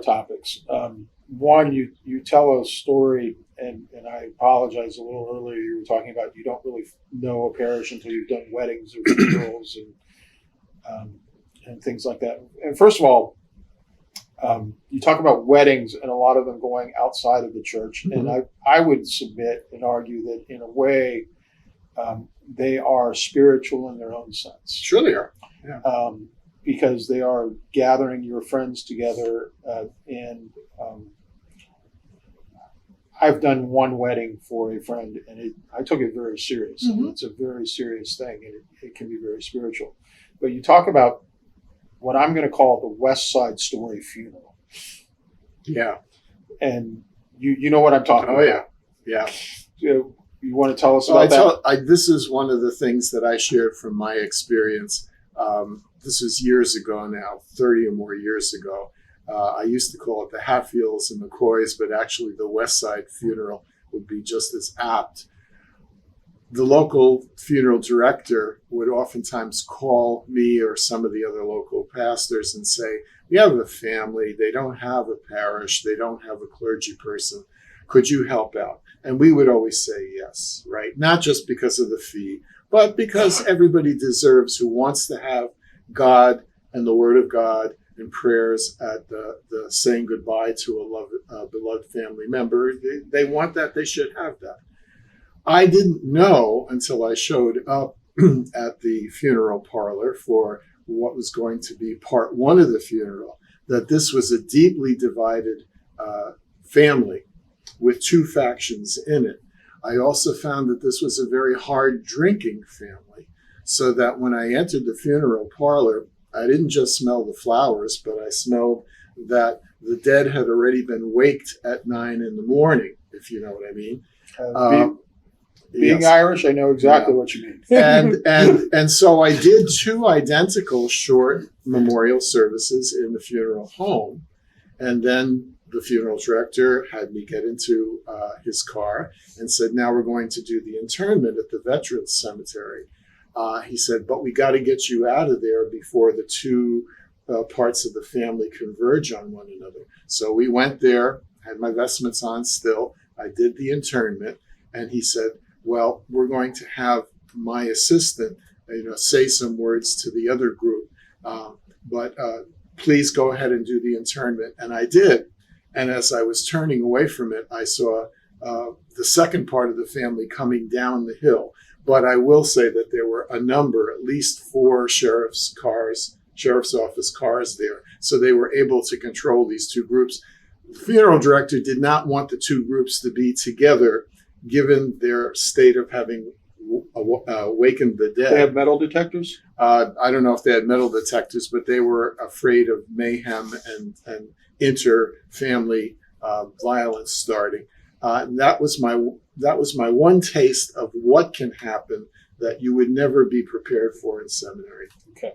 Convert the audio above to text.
topics. One, you tell a story, and I apologize a little earlier. You were talking about you don't really know a parish until you've done weddings or funerals and things like that. And first of all, you talk about weddings and a lot of them going outside of the church, Mm-hmm. and I would submit and argue that in a way they are spiritual in their own sense. Sure they are. Yeah. Because they are gathering your friends together. And I've done one wedding for a friend, and I took it very serious. Mm-hmm. It's a very serious thing, and it can be very spiritual. But you talk about what I'm going to call the West Side Story funeral. Yeah. And you know what I'm talking about. Oh, yeah. Yeah. You want to tell us Well, about that? this is one of the things that I shared from my experience. This was years ago now, 30 or more years ago. I used to call it the Hatfields and McCoys, but actually the West Side funeral would be just as apt. The local funeral director would oftentimes call me or some of the other local pastors and say, we have a family, they don't have a parish, they don't have a clergy person. Could you help out? And we would always say yes, right? Not just because of the fee, but because everybody deserves who wants to have God and the Word of God and prayers at the saying goodbye to a beloved family member. They want that. They should have that. I didn't know until I showed up at the funeral parlor for what was going to be part one of the funeral, that this was a deeply divided family with two factions in it. I also found that this was a very hard drinking family, so that when I entered the funeral parlor, I didn't just smell the flowers, but I smelled that the dead had already been waked at 9 a.m, if you know what I mean. Being Yes. Irish, I know exactly what you mean. And so I did two identical short memorial services in the funeral home, and then the funeral director had me get into his car and said, now we're going to do the internment at the Veterans Cemetery. He said, but we got to get you out of there before the two parts of the family converge on one another. So we went there, had my vestments on still. I did the internment, and he said, well, we're going to have my assistant, say some words to the other group, but please go ahead and do the internment. And I did. And as I was turning away from it, I saw the second part of the family coming down the hill. But I will say that there were a number, at least 4 sheriff's office cars there. So they were able to control these two groups. The funeral director did not want the two groups to be together, given their state of having awakened the dead. They have metal detectors? I don't know if they had metal detectors, but they were afraid of mayhem and inter-family violence starting. That was my one taste of what can happen that you would never be prepared for in seminary. Okay.